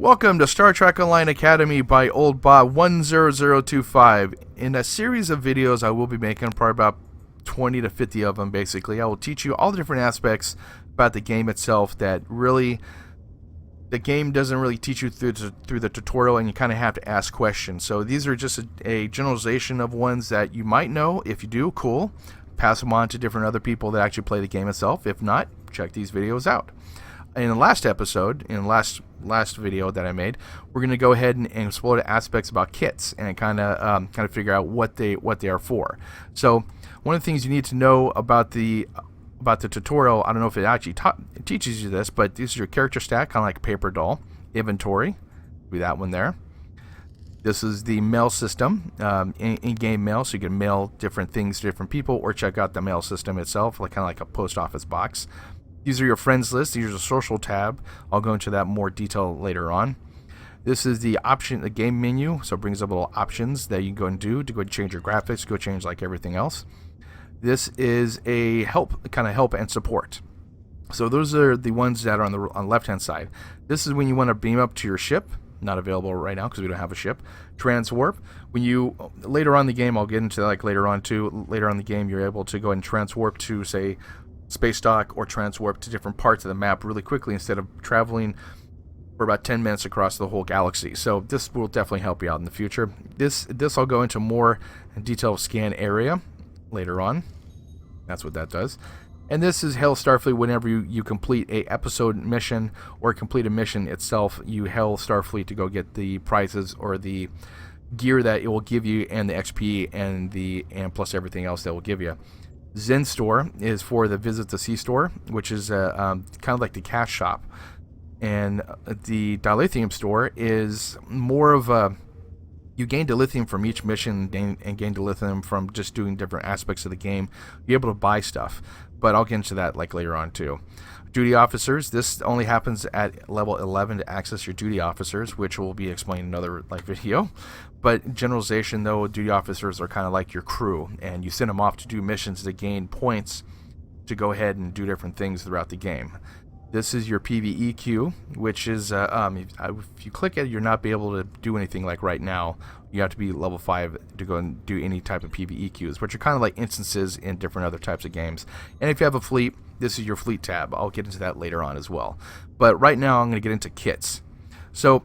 Welcome to Star Trek Online Academy by Oldbob 10025. In a series of videos I will be making, probably about 20 to 50 of them basically, I will teach you all the different aspects about the game itself that really the game doesn't really teach you through the tutorial, and you kind of have to ask questions. So these are just a generalization of ones that you might know. If you do, cool. Pass them on to different other people that actually play the game itself. If not, check these videos out. In the last episode, in the last video that I made, we're going to go ahead and explore the aspects about kits and kind of figure out what they are for. So one of the things you need to know about the tutorial, I don't know if it actually teaches you this, but this is your character stack, kind of like a paper doll. Inventory, be that one there. This is the mail system, in-game mail, so you can mail different things to different people or check out the mail system itself, like kind of like a post office box. These are your friends list. These are the social tab. I'll go into that more detail later on. This is the game menu, so it brings up little options that you can go and do to go and change your graphics, go change like everything else. This is a help and support. So those are the ones that are on the left-hand side. This is when you want to beam up to your ship. Not available right now because we don't have a ship. Transwarp. When you later on in the game, I'll get into like later on too. Later on in the game, you're able to go and transwarp to say space dock or transwarp to different parts of the map really quickly instead of traveling for about 10 minutes across the whole galaxy. So this will definitely help you out in the future. This I'll go into more detailed scan area later on. That's what that does. And this is Hail Starfleet. Whenever you complete a episode mission or complete a mission itself, you hail Starfleet to go get the prizes or the gear that it will give you, and the XP and plus everything else that will give you. Zen Store is for the Visit the Sea Store, which is kind of like the cash shop. And the dilithium store is more of a, you gain dilithium from each mission and gain dilithium from just doing different aspects of the game. You're able to buy stuff, but I'll get into that like later on too. Duty officers, this only happens at level 11 to access your duty officers, which will be explained in another video. But generalization though, duty officers are kind of like your crew, and you send them off to do missions to gain points to go ahead and do different things throughout the game. This is your PvE queue, which is if you click it, you're not be able to do anything like right now. You have to be level 5 to go and do any type of PvE queues, which are kind of like instances in different other types of games. And if you have a fleet, this is your fleet tab. I'll get into that later on as well. But right now I'm going to get into kits. So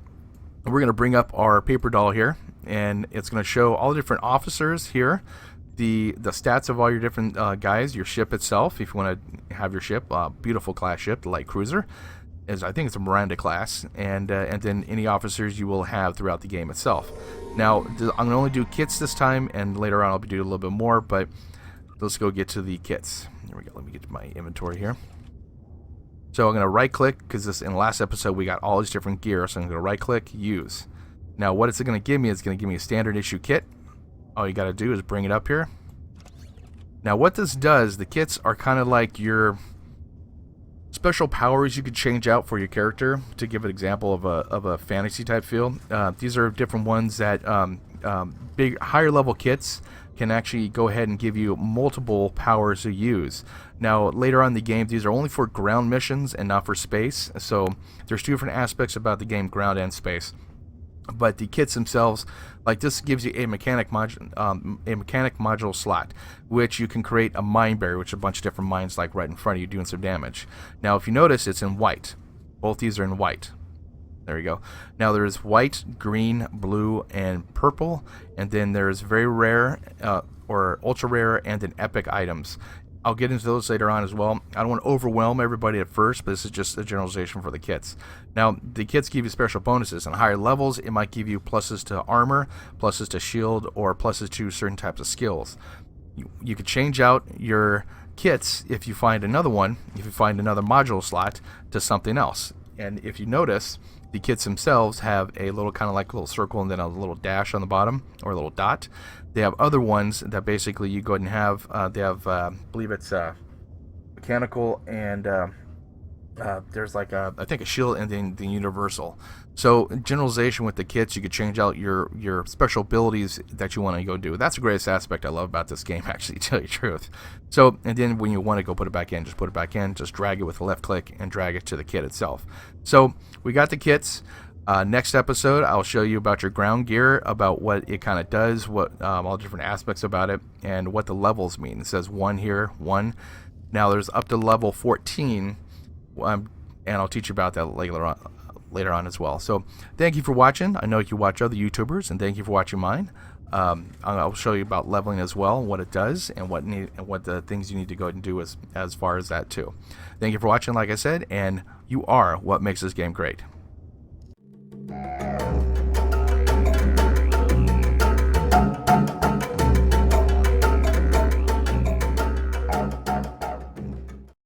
we're going to bring up our paper doll here, and it's going to show all the different officers here. The stats of all your different guys, your ship itself, if you want to have your ship, beautiful class ship, the light cruiser, I think it's a Miranda class, and then any officers you will have throughout the game itself. Now, I'm going to only do kits this time, and later on I'll be doing a little bit more, but let's go get to the kits. Here we go, let me get to my inventory here. So I'm going to right click, because in the last episode we got all these different gear, so I'm going to right click, use. Now what it's going to give me is going to give me a standard issue kit. All you got to do is bring it up here. Now what this does, the kits are kind of like your special powers you could change out for your character. To give an example of a fantasy type feel, these are different ones that big higher level kits can actually go ahead and give you multiple powers to use. Now later on in the game, these are only for ground missions and not for space. So there's two different aspects about the game, ground and space. But the kits themselves, like this gives you a mechanic module slot, which you can create a mine barrier, which is a bunch of different mines like right in front of you doing some damage. Now if you notice, it's in white. Both these are in white. There you go. Now there's white, green, blue, and purple, and then there's very rare or ultra rare and then epic items. I'll get into those later on as well. I don't want to overwhelm everybody at first, but this is just a generalization for the kits. Now, the kits give you special bonuses. On higher levels, it might give you pluses to armor, pluses to shield, or pluses to certain types of skills. You could change out your kits if you find another one, if you find another module slot, to something else. And if you notice, the kits themselves have a little kind of like a little circle and then a little dash on the bottom, or a little dot. They have other ones that basically you go ahead and have. They have, I believe it's mechanical, and there's like I think a shield, and then the universal. So generalization with the kits, you could change out your special abilities that you want to go do. That's the greatest aspect I love about this game, actually, to tell you the truth. So, and then when you want to go put it back in, just put it back in, just drag it with a left click and drag it to the kit itself. So we got the kits. Next episode, I'll show you about your ground gear, about what it kind of does, what all different aspects about it, and what the levels mean. It says 1 here, 1. Now there's up to level 14, and I'll teach you about that later on as well. So thank you for watching. I know you watch other YouTubers, and thank you for watching mine. I'll show you about leveling as well, what it does, and what the things you need to go and do as far as that too. Thank you for watching, like I said, and you are what makes this game great.